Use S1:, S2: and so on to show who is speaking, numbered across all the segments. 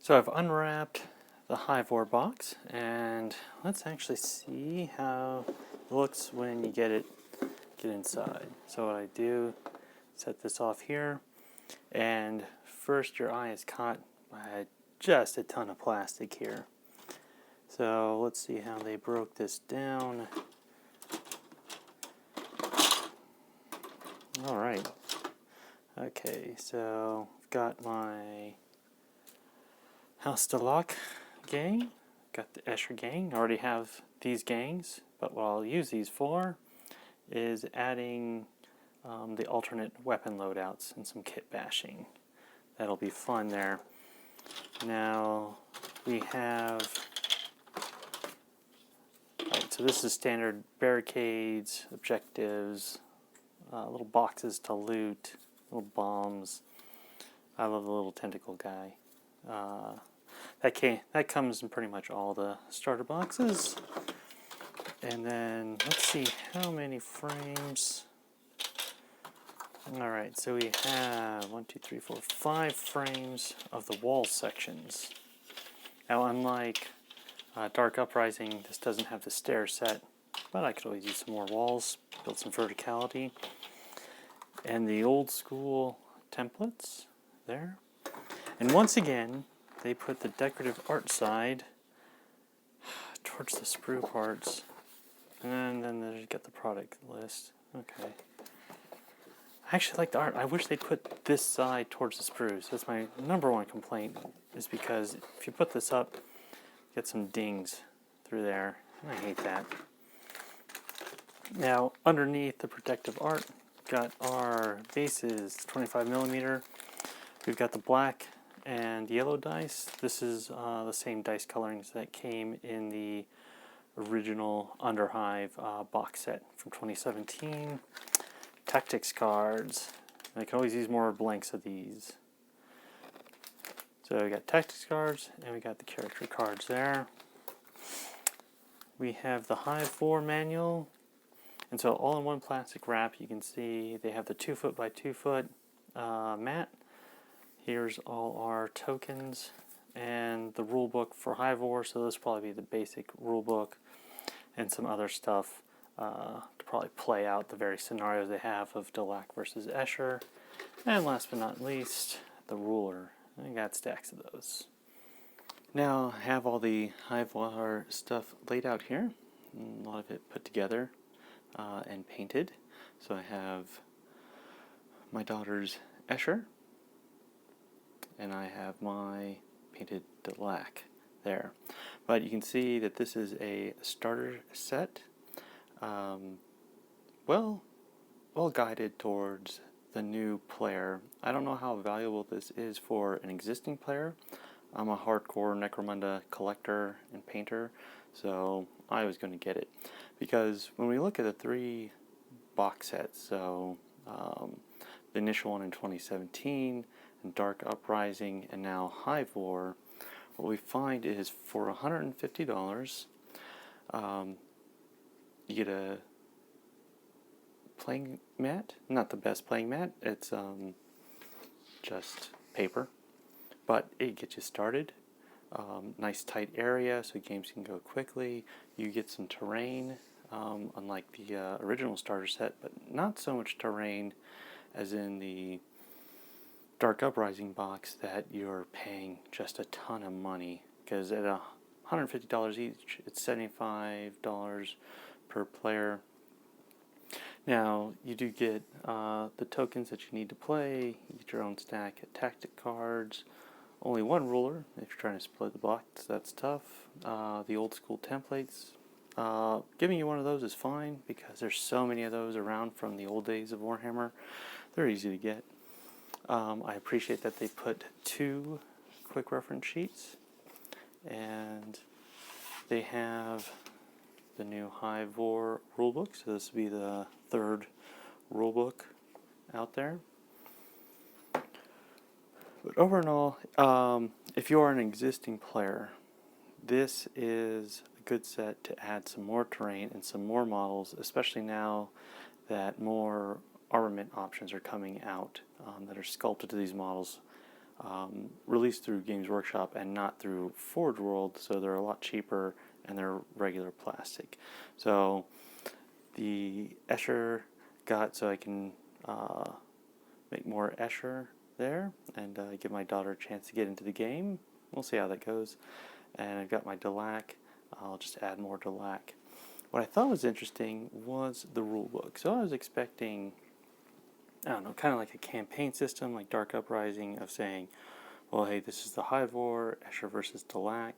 S1: So I've unwrapped the Hive War box, and let's actually see how it looks when you get inside. So what I do, set this off here, and first your eye is caught by just a ton of plastic here. So let's see how they broke this down. Alright. Okay, so I've got my House de Lock gang, got the Escher gang. I already have these gangs, but what I'll use these for is adding the alternate weapon loadouts and some kit bashing. That'll be fun there. Now we have, right, so this is standard barricades, objectives, little boxes to loot, little bombs. I love the little tentacle guy. That comes in pretty much all the starter boxes. And then let's see how many frames. Alright, so we have 5 frames of the wall sections. Now, unlike Dark Uprising, this doesn't have the stair set, but I could always use some more walls, build some verticality. And the old school templates there. And once again, they put the decorative art side towards the sprue parts. And then they get the product list. Okay. I actually like the art. I wish they'd put this side towards the sprues. That's my number one complaint, is because if you put this up, you get some dings through there. And I hate that. Now, underneath the protective art, got our bases, 25mm. We've got the black and yellow dice. This is the same dice colorings that came in the original Under Hive box set from 2017. Tactics cards. I can always use more blanks of these. So we got tactics cards and we got the character cards there. We have the Hive 4 manual. And so all in one plastic wrap, you can see they have the 2-foot by 2-foot mat. Here's all our tokens and the rule book for Hive War. So this will probably be the basic rule book and some other stuff to probably play out the various scenarios they have of Delac versus Escher. And last but not least, the ruler. I got stacks of those. Now I have all the Hive War stuff laid out here. A lot of it put together and painted. So I have my daughter's Escher, and I have my painted Delac there. But you can see that this is a starter set, well guided towards the new player. I don't know how valuable this is for an existing player. I'm a hardcore Necromunda collector and painter, so I was going to get it. Because when we look at the 3 box sets, so the initial one in 2017, and Dark Uprising, and now Hive War, what we find is for $150, you get a playing mat. Not the best playing mat, it's just paper, but it gets you started. Nice tight area so games can go quickly. You get some terrain, unlike the original starter set, but not so much terrain as in the Dark Uprising box that you're paying just a ton of money, because at $150 each, it's $75 per player. Now, you do get the tokens that you need to play. You get your own stack of tactic cards. Only one ruler if you're trying to split the box. That's tough. The old school templates. Giving you one of those is fine because there's so many of those around from the old days of Warhammer. They're easy to get. I appreciate that they put 2 quick reference sheets, and they have the new Hive War rulebook. So this will be the 3rd rulebook out there. But overall, if you are an existing player, this is a good set to add some more terrain and some more models, especially now that more armament options are coming out that are sculpted to these models. released through Games Workshop and not through Forge World, so they're a lot cheaper and they're regular plastic. So the Escher got so I can make more Escher there and give my daughter a chance to get into the game. We'll see how that goes. And I've got my Delac. I'll just add more Delac. What I thought was interesting was the rulebook. So I was expecting, I don't know, kind of like a campaign system like Dark Uprising of saying, well, hey, this is the Hive War, Escher versus Delac.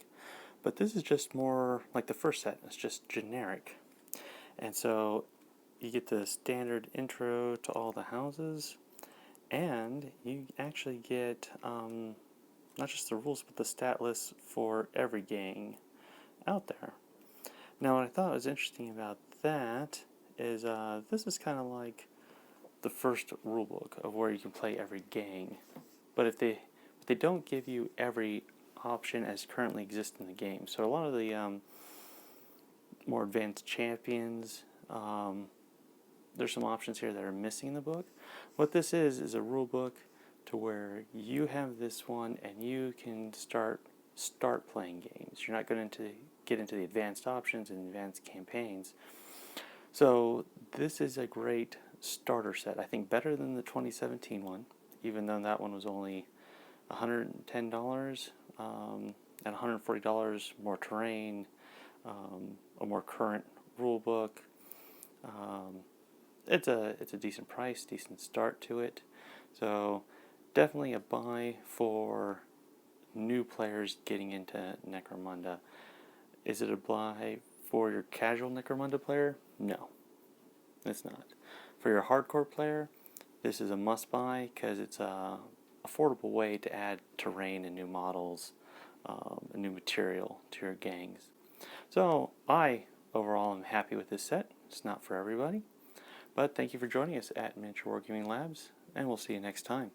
S1: But this is just more like the first set. It's just generic. And so you get the standard intro to all the houses, and you actually get not just the rules, but the stat lists for every gang out there. Now, what I thought was interesting about that is this is kind of like the first rulebook of where you can play every gang. But if they don't give you every option as currently exists in the game. So a lot of the more advanced champions, there's some options here that are missing in the book. What this is a rule book to where you have this one and you can start playing games. You're not going to get into the advanced options and advanced campaigns. So this is a great starter set. I think better than the 2017 one, even though that one was only $110 and $140 more terrain, a more current rule book. It's a decent price, decent start to it. So definitely a buy for new players getting into Necromunda. Is it a buy for your casual Necromunda player? No, it's not. For your hardcore player, this is a must buy because it's a affordable way to add terrain and new models, and new material to your gangs. So I overall am happy with this set. It's not for everybody, but thank you for joining us at Miniature Wargaming Labs, and we'll see you next time.